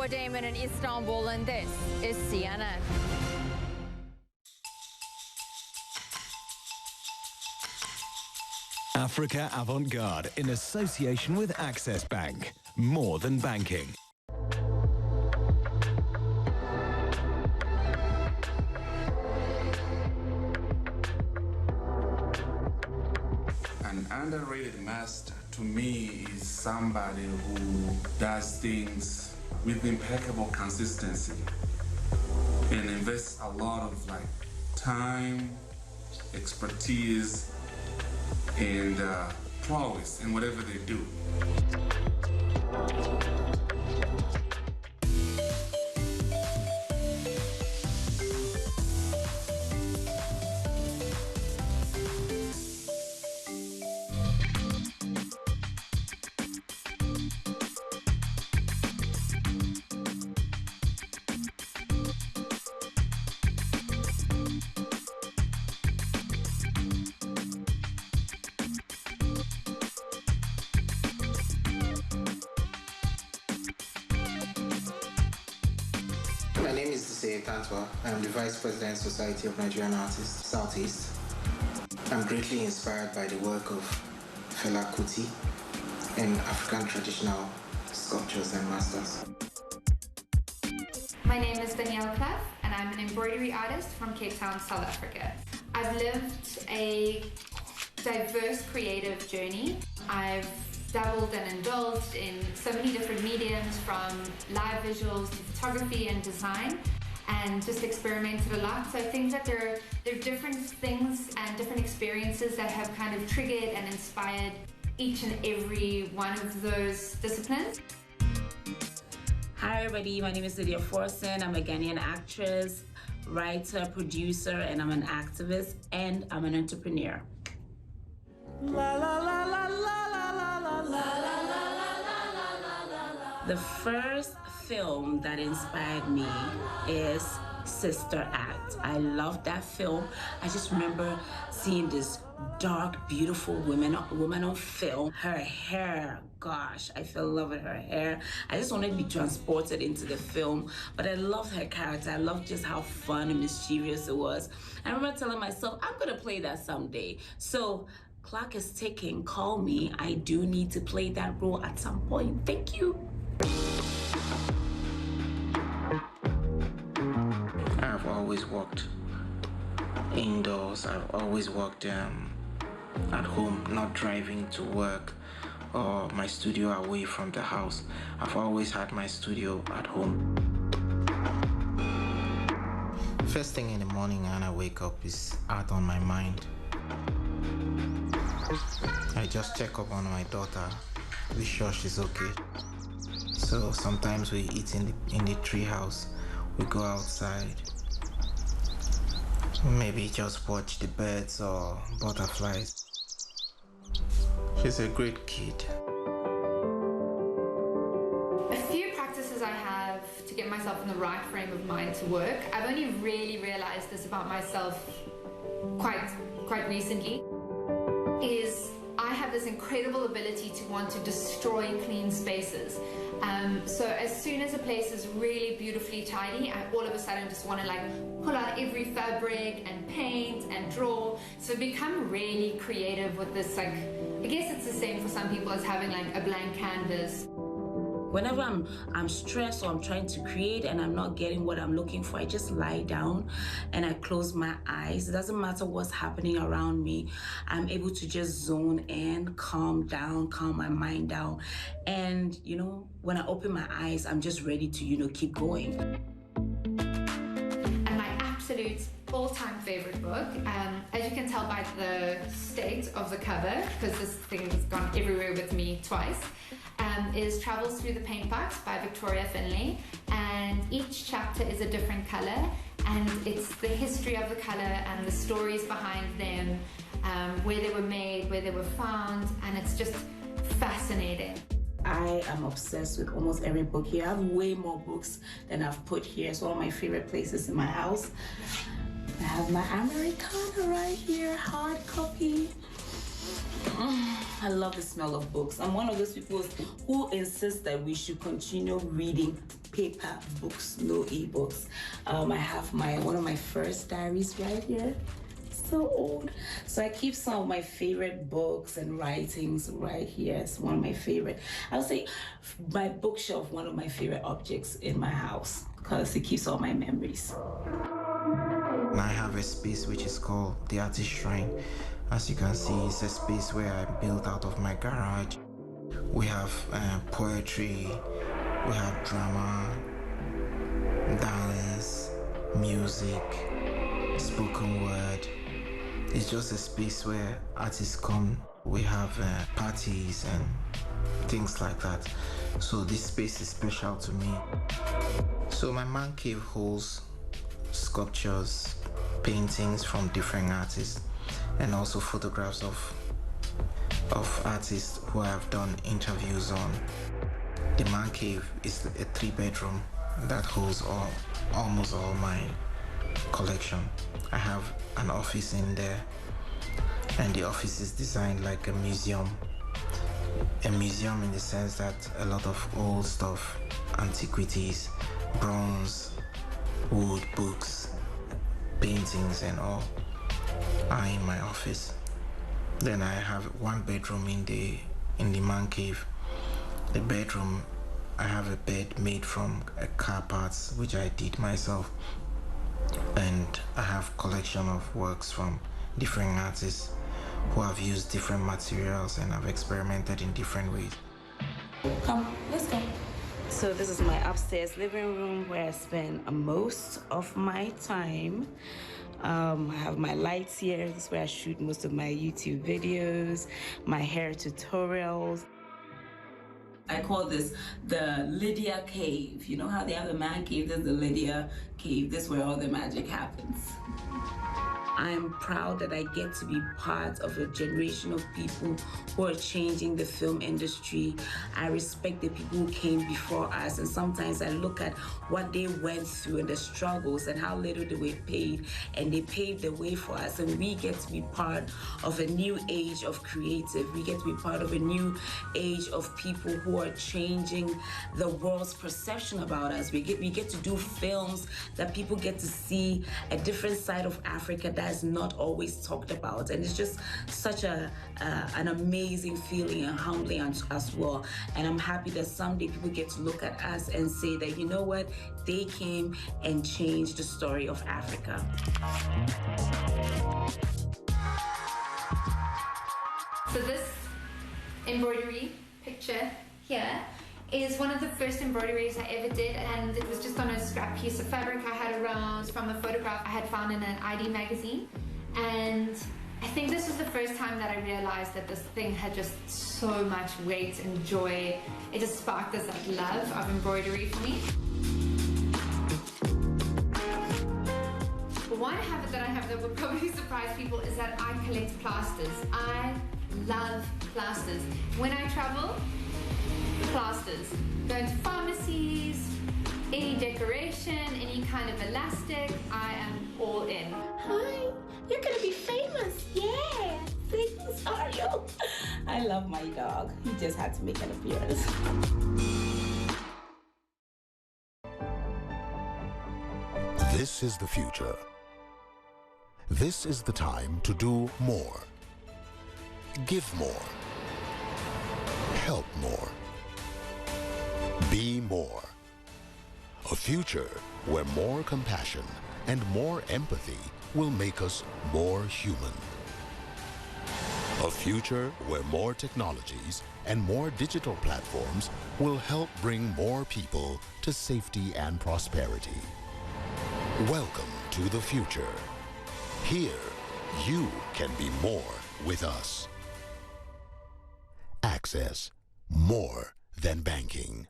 Howard Damon in Istanbul, and this is CNN. Africa Avant-garde in association with Access Bank. More than banking. An underrated master to me is somebody who does things with impeccable consistency and invests a lot of time, expertise, and prowess in whatever they do. My name is Tantwa. I'm the Vice President, Society of Nigerian Artists, Southeast. I'm greatly inspired by the work of Fela Kuti and African traditional sculptures and masters. My name is Danielle Clough, and I'm an embroidery artist from Cape Town, South Africa. I've lived a diverse creative journey. I've dabbled and indulged in so many different mediums, from live visuals to photography and design, and just experimented a lot. So I think that there are different things and different experiences that have kind of triggered and inspired each and every one of those disciplines. Hi everybody, my name is Lydia Forson. I'm a Ghanaian actress, writer, producer, and I'm an activist, and I'm an entrepreneur. La la la la la la la la la la. The first film that inspired me is Sister Act. I love that film. I just remember seeing this dark, beautiful woman on film. Her hair, gosh, I fell in love with her hair. I just wanted to be transported into the film, but I loved her character. I loved just how fun and mischievous it was. I remember telling myself, I'm gonna play that someday. So, clock is ticking, call me. I do need to play that role at some point. Thank you. I've always worked indoors. I've always worked at home, not driving to work or my studio away from the house. I've always had my studio at home. First thing in the morning when I wake up is art on my mind. I just check up on my daughter, be sure she's okay. So sometimes we eat in the tree house. We go outside, maybe just watch the birds or butterflies. She's a great kid. A few practices I have to get myself in the right frame of mind to work. I've only really realized this about myself quite recently, is I have this incredible ability to want to destroy clean spaces. So as soon as a place is really beautifully tidy, I all of a sudden just want to pull out every fabric and paint and draw. So become really creative with this, I guess it's the same for some people as having a blank canvas. Whenever I'm stressed or I'm trying to create and I'm not getting what I'm looking for, I just lie down and I close my eyes. It doesn't matter what's happening around me. I'm able to just zone in, calm down, calm my mind down. And, when I open my eyes, I'm just ready to, keep going. And my absolute all-time favorite book, as you can tell by the state of the cover, because this thing has gone everywhere with me twice, is Travels Through the Paint Box by Victoria Finlay. And each chapter is a different color, and it's the history of the color and the stories behind them, where they were made, where they were found, and it's just fascinating. I am obsessed with almost every book here. I have way more books than I've put here. It's one of my favorite places in my house. I have my Americana right here, hard copy. I love the smell of books. I'm one of those people who insist that we should continue reading paper books, no e-books. I have one of my first diaries right here. So old. So I keep some of my favorite books and writings right here. It's one of my favorite. I would say my bookshelf, one of my favorite objects in my house, because it keeps all my memories. I have a space which is called the Artist Shrine. As you can see, it's a space where I built out of my garage. We have poetry, we have drama, dance, music, spoken word. It's just a space where artists come. We have parties and things like that. So this space is special to me. So my man cave holds sculptures, paintings from different artists, and also photographs of artists who I have done interviews on. The man cave is a 3-bedroom that holds almost all my collection. I have an office in there, and the office is designed like a museum. A museum in the sense that a lot of old stuff, antiquities, bronze, wood, books, paintings and all are in my office. Then I have 1 bedroom in the man cave. The bedroom, I have a bed made from car parts which I did myself, and I have collection of works from different artists who have used different materials and have experimented in different ways. Come, let's go. So this is my upstairs living room where I spend most of my time. I have my lights here. This is where I shoot most of my YouTube videos, my hair tutorials. I call this the Lydia Cave. You know how they have the man cave? There's the Lydia Cave. This is where all the magic happens. I'm proud that I get to be part of a generation of people who are changing the film industry. I respect the people who came before us, and sometimes I look at what they went through and the struggles and how little they were paid, and they paved the way for us, and we get to be part of a new age of creative. We get to be part of a new age of people who are changing the world's perception about us. We get to do films that people get to see a different side of Africa that is not always talked about, and it's just such an amazing feeling and humbling as well. And I'm happy that someday people get to look at us and say that, you know what, they came and changed the story of Africa. So this embroidery picture here is one of the first embroideries I ever did, and it was just on a scrap piece of fabric I had around from a photograph I had found in an ID magazine. And I think this was the first time that I realized that this thing had just so much weight and joy. It just sparked this like love of embroidery for me. One habit that I have that will probably surprise people is that I collect plasters. I love plasters. When I travel, plasters. Going to pharmacies, any decoration, any kind of elastic, I am all in. Hi, you're gonna be famous. Yeah, famous are you? I love my dog. He just had to make an appearance. This is the future. This is the time to do more. Give more. Help more. Be more. A future where more compassion and more empathy will make us more human. A future where more technologies and more digital platforms will help bring more people to safety and prosperity. Welcome to the future. Here, you can be more with us. Access, more than banking.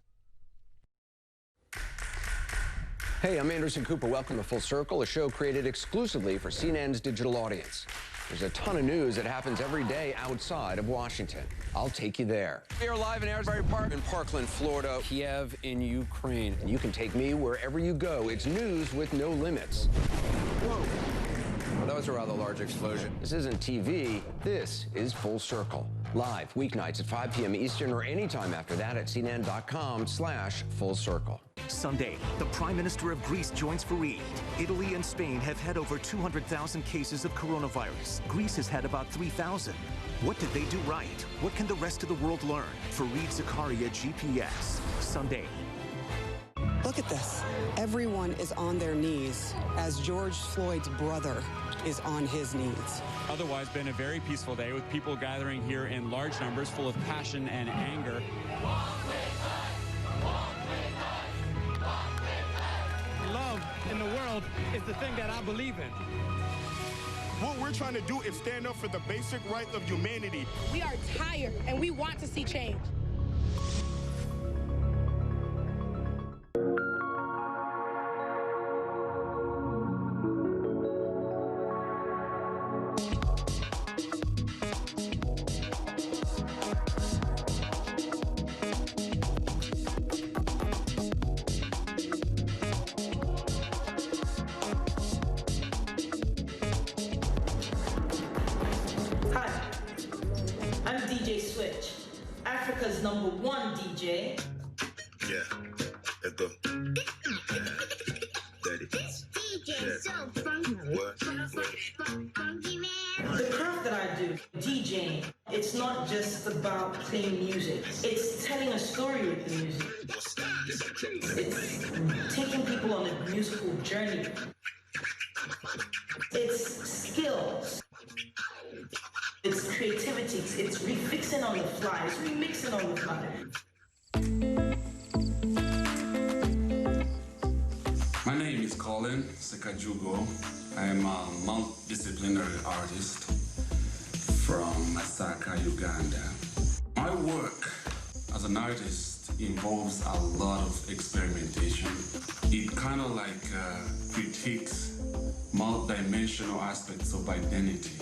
Hey, I'm Anderson Cooper. Welcome to Full Circle, a show created exclusively for CNN's digital audience. There's a ton of news that happens every day outside of Washington. I'll take you there. We are live in Asbury Park in Parkland, Florida, Kiev in Ukraine. And you can take me wherever you go. It's news with no limits. Whoa. that was a rather large explosion. This isn't TV. This is Full Circle. Live weeknights at 5 p.m. Eastern or anytime after that at cnn.com/Full Circle. Sunday, the Prime Minister of Greece joins Fareed. Italy and Spain have had over 200,000 cases of coronavirus. Greece has had about 3,000. What did they do right? What can the rest of the world learn? Fareed Zakaria, GPS. Sunday. Look at this. Everyone is on their knees as George Floyd's brother is on his knees. Otherwise been a very peaceful day with people gathering here in large numbers full of passion and anger. Love in the world is the thing that I believe in. What we're trying to do is stand up for the basic rights of humanity. We are tired and we want to see change. Africa's #1 DJ. Yeah, let's go. Daddy. DJ so funky. What? Funky man. The craft that I do, DJing, it's not just about playing music. It's telling a story with the music. It's taking people on a musical journey. It's skills. It's creativity, it's refixing on the fly, it's remixing on the fly. My name is Colin Sekajugo. I am a multidisciplinary artist from Masaka, Uganda. My work as an artist involves a lot of experimentation. It kind of like critiques multidimensional aspects of identity.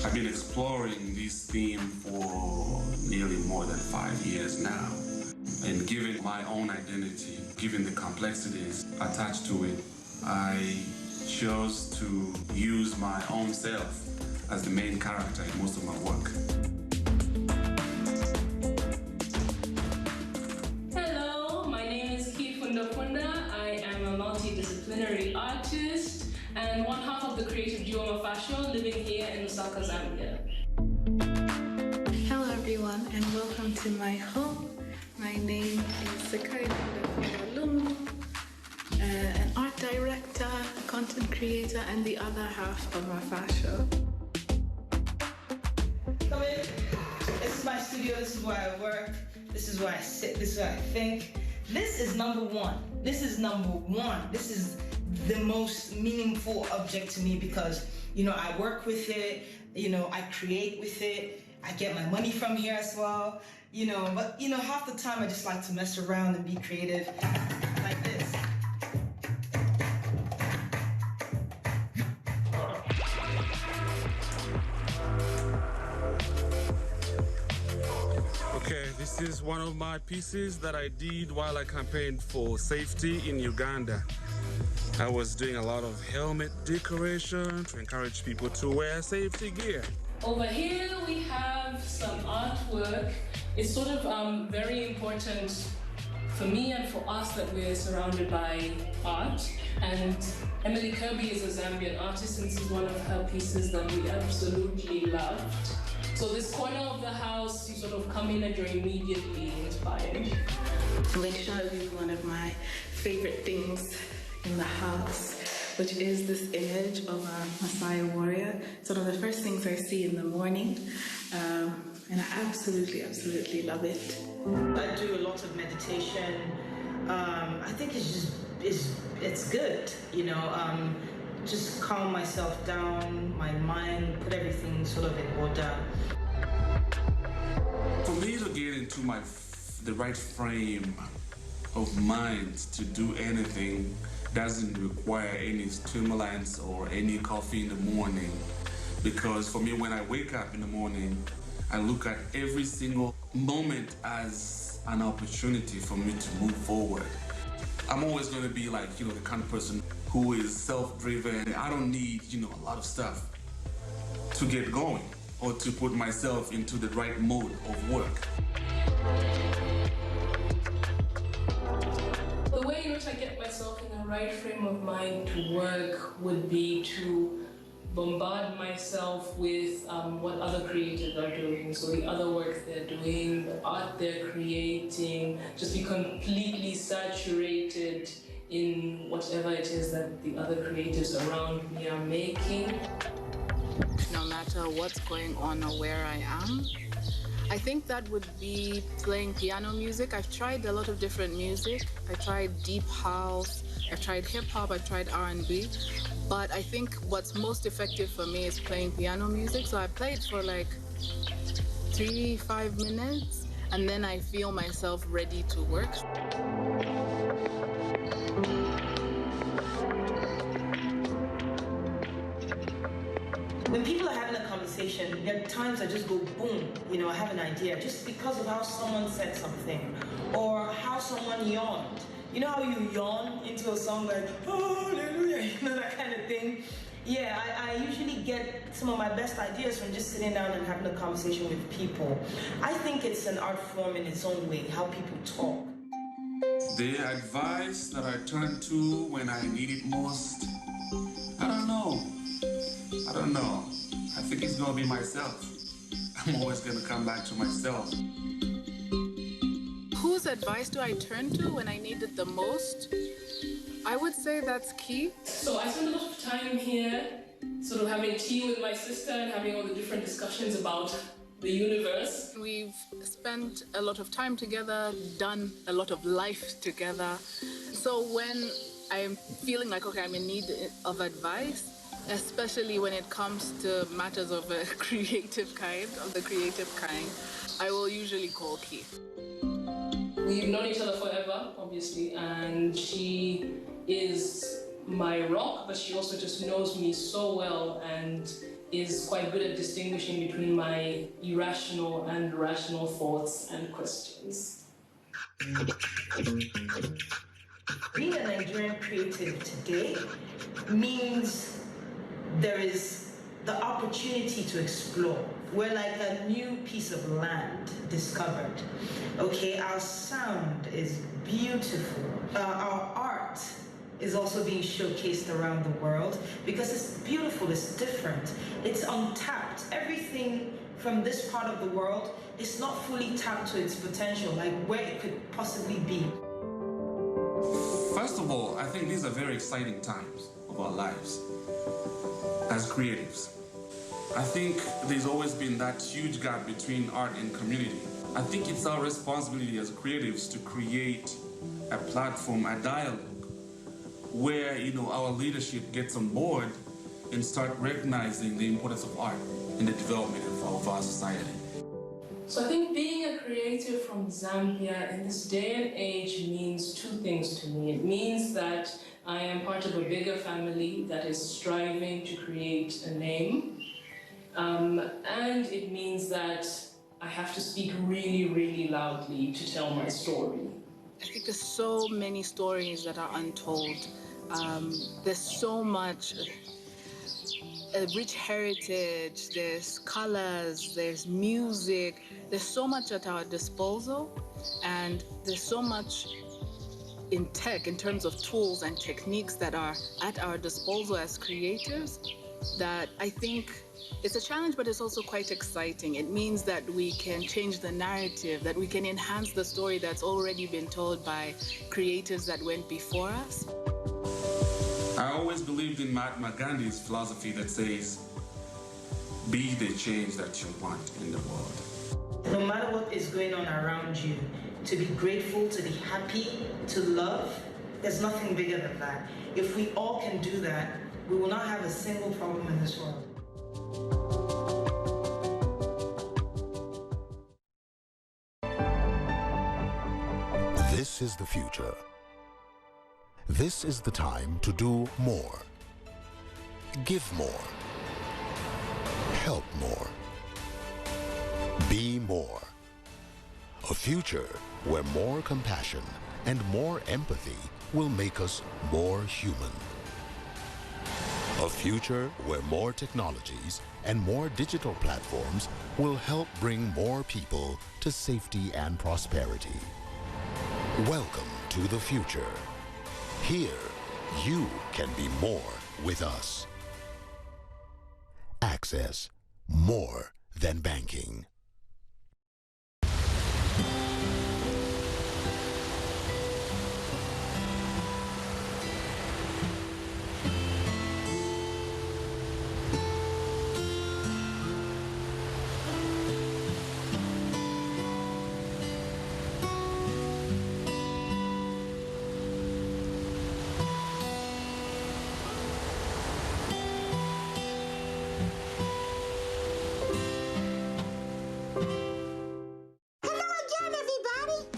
I've been exploring this theme for nearly more than 5 years now. And given my own identity, given the complexities attached to it, I chose to use my own self as the main character in most of my work. Hello, my name is Kifunda Funda. I am a multidisciplinary artist and one half of the creative duo Mafasho, living here in Lusaka, Zambia. Hello everyone and welcome to my home. My name is Sakai Lundu, an art director, content creator, and the other half of Mafasho. Come in. This is my studio, this is where I work, this is where I sit, this is where I think. This is #1. This is #1. This is the most meaningful object to me because, you know, I work with it, you know, I create with it, I get my money from here as well, you know, but, you know, half the time I just like to mess around and be creative like this. Okay, this is one of my pieces that I did while I campaigned for safety in Uganda. I was doing a lot of helmet decoration to encourage people to wear safety gear. Over here we have some artwork. It's sort of very important for me and for us that we're surrounded by art. And Emily Kirby is a Zambian artist, and this is one of her pieces that we absolutely loved. So this corner of the house, you sort of come in and you're immediately inspired. I'm going to show you one of my favorite things in the house, which is this image of a Maasai warrior. It's one of the first things I see in the morning, and I absolutely love it. I do a lot of meditation. I think it's good, you know, just calm myself down, my mind, put everything sort of in order. For me to get into the right frame of mind to do anything doesn't require any stimulants or any coffee in the morning, because for me, when I wake up in the morning, I look at every single moment as an opportunity for me to move forward. I'm always going to be like, the kind of person who is self-driven. I don't need, a lot of stuff to get going or to put myself into the right mode of work. The way in which I get myself in the right frame of mind to work would be to bombard myself with what other creatives are doing. So the other work they're doing, the art they're creating, just be completely saturated in whatever it is that the other creatives around me are making. No matter what's going on or where I am, I think that would be playing piano music. I've tried a lot of different music. I tried deep house, I've tried hip hop, I've tried R&B. But I think what's most effective for me is playing piano music. So I play it for like 3-5 minutes, and then I feel myself ready to work. When people are having a conversation, there are times I just go boom, I have an idea just because of how someone said something or how someone yawned. You know how you yawn into a song like, hallelujah, that kind of thing? Yeah, I usually get some of my best ideas from just sitting down and having a conversation with people. I think it's an art form in its own way, how people talk. The advice that I turn to when I need it most, I don't know. I think it's gonna be myself. I'm always gonna come back to myself. Whose advice do I turn to when I need it the most? I would say that's key. So I spend a lot of time here sort of having tea with my sister and having all the different discussions about the universe. We've spent a lot of time together, done a lot of life together. So when I'm feeling like, okay, I'm in need of advice, especially when it comes to matters of the creative kind, I will usually call Keith. We've known each other forever, obviously, and she is my rock, but she also just knows me so well and is quite good at distinguishing between my irrational and rational thoughts and questions. Being a Nigerian creative today means there is the opportunity to explore. We're like a new piece of land discovered. Okay, our sound is beautiful. Our art is also being showcased around the world because it's beautiful, it's different, it's untapped. Everything from this part of the world is not fully tapped to its potential, like where it could possibly be. First of all, I think these are very exciting times of our lives as creatives. I think there's always been that huge gap between art and community. I think it's our responsibility as creatives to create a platform, a dialogue, where our leadership gets on board and start recognizing the importance of art in the development of our society. So I think being a creative from Zambia in this day and age means two things to me. It means that I am part of a bigger family that is striving to create a name. And it means that I have to speak really, really loudly to tell my story. I think there's so many stories that are untold. There's so much a rich heritage, there's colors, there's music, there's so much at our disposal, and there's so much in tech in terms of tools and techniques that are at our disposal as creators that I think it's a challenge, but it's also quite exciting. It means that we can change the narrative, that we can enhance the story that's already been told by creators that went before us. I always believed in Mahatma Gandhi's philosophy that says, be the change that you want in the world. No matter what is going on around you, to be grateful, to be happy, to love, there's nothing bigger than that. If we all can do that, we will not have a single problem in this world. This is the future. This is the time to do more. Give more. Help more. Be more. A future where more compassion and more empathy will make us more human. A future where more technologies and more digital platforms will help bring more people to safety and prosperity. Welcome to the future. Here, you can be more with us. Access, more than banking.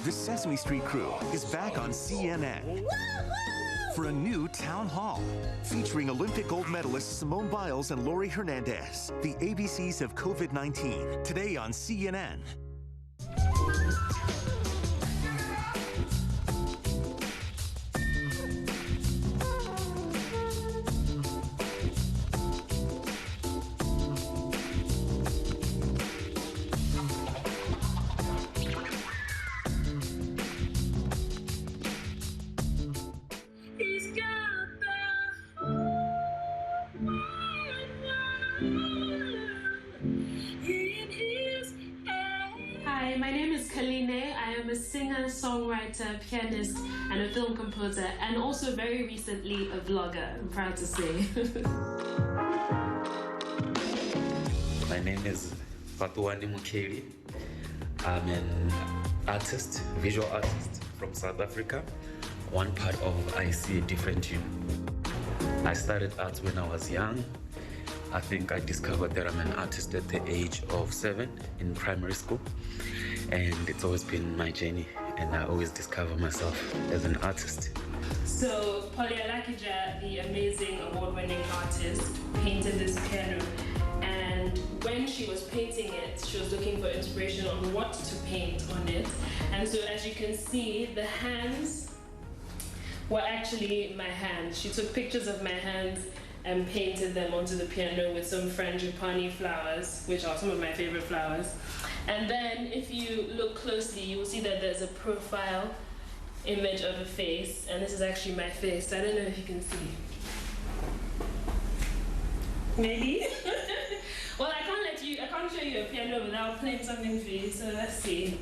The Sesame Street crew is back on CNN for a new town hall featuring Olympic gold medalists Simone Biles and Lori Hernandez. The ABCs of COVID-19 today on CNN. Hi, my name is Kaline. I am a singer, songwriter, pianist, and a film composer, and also very recently a vlogger, I'm proud to say. My name is Fatuani Mukeli. I'm an artist, visual artist from South Africa, one part of I See a Different You. I started art when I was young. I think I discovered that I'm an artist at the age of 7 in primary school, and it's always been my journey, and I always discover myself as an artist. So, Polly Alakija, the amazing award-winning artist, painted this piano, and when she was painting it, she was looking for inspiration on what to paint on it. And so, as you can see, the hands were actually my hands. She took pictures of my hands and painted them onto the piano with some frangipani flowers, which are some of my favorite flowers. And then if you look closely, you will see that there's a profile image of a face, and this is actually my face. I don't know if you can see. Maybe? Well, I can't show you a piano without playing something for you, so let's see.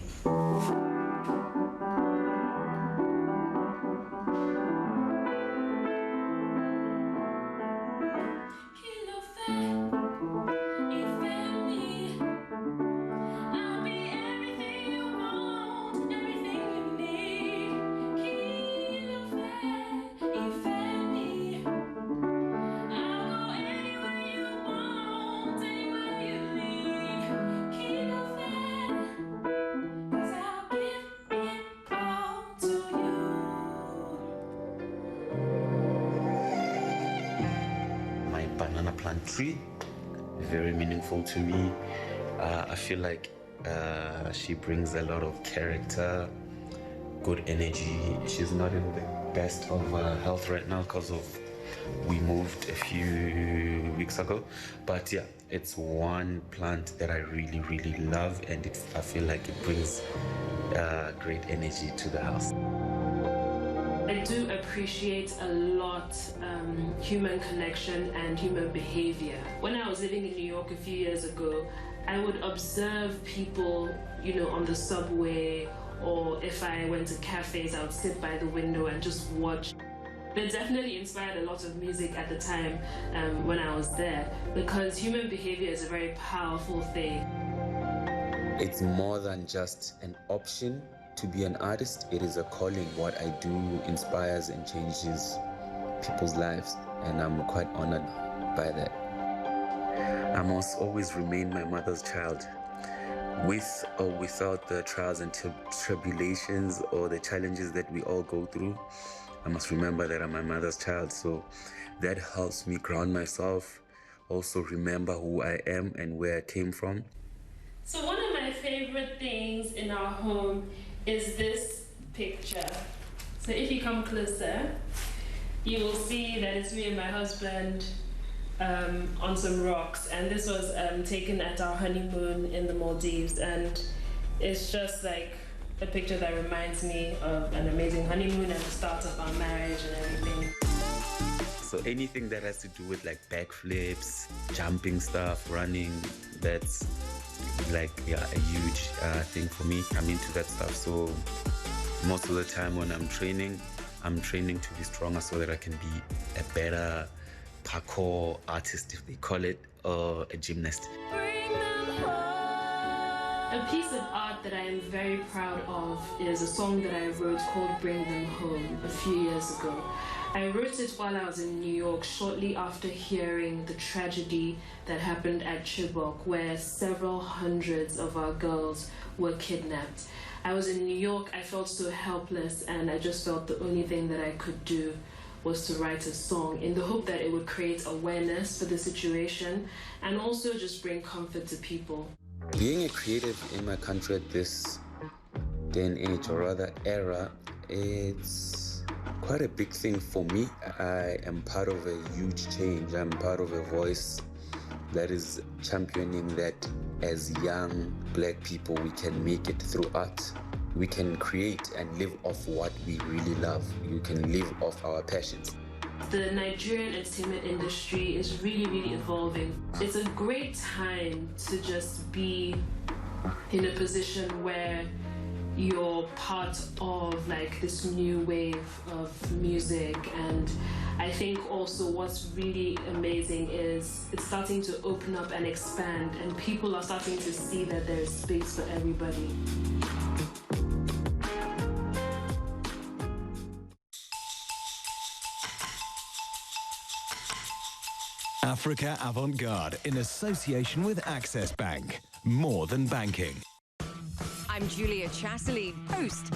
Banana plant tree, very meaningful to me. I feel like she brings a lot of character, good energy. She's not in the best of health right now because of we moved a few weeks ago, but yeah, it's one plant that I really love, and I feel like it brings great energy to the house. I do appreciate a lot human connection and human behavior. When I was living in New York a few years ago, I would observe people, on the subway, or if I went to cafes, I would sit by the window and just watch. It definitely inspired a lot of music at the time when I was there, because human behavior is a very powerful thing. It's more than just an option to be an artist. It is a calling. What I do inspires and changes people's lives, and I'm quite honored by that. I must always remain my mother's child. With or without the trials and tribulations or the challenges that we all go through, I must remember that I'm my mother's child. So that helps me ground myself, also remember who I am and where I came from. So one of my favorite things in our home is this picture. So if you come closer, you will see that it's me and my husband on some rocks, and this was taken at our honeymoon in the Maldives, and it's just like a picture that reminds me of an amazing honeymoon and the start of our marriage and everything. So anything that has to do with like backflips, jumping stuff, running, that's like a huge thing for me. I'm into that stuff, so most of the time when I'm training to be stronger so that I can be a better parkour artist, if they call it, or a gymnast. A piece of art that I am very proud of is a song that I wrote called Bring Them Home a few years ago. I wrote it while I was in New York shortly after hearing the tragedy that happened at Chibok, where several hundreds of our girls were kidnapped. I was in New York, I felt so helpless, and I just felt the only thing that I could do was to write a song in the hope that it would create awareness for the situation and also just bring comfort to people. Being a creative in my country at this day and age, or rather era, it's quite a big thing for me. I am part of a huge change. I'm part of a voice that is championing that as young black people we can make it through art. We can create and live off what we really love. You can live off our passions. The Nigerian entertainment industry is really, really evolving. It's a great time to just be in a position where you're part of like this new wave of music, and I think also what's really amazing is it's starting to open up and expand, and people are starting to see that there's space for everybody. Africa Avant-garde in association with Access Bank. More than banking. I'm Julia Chatterley, host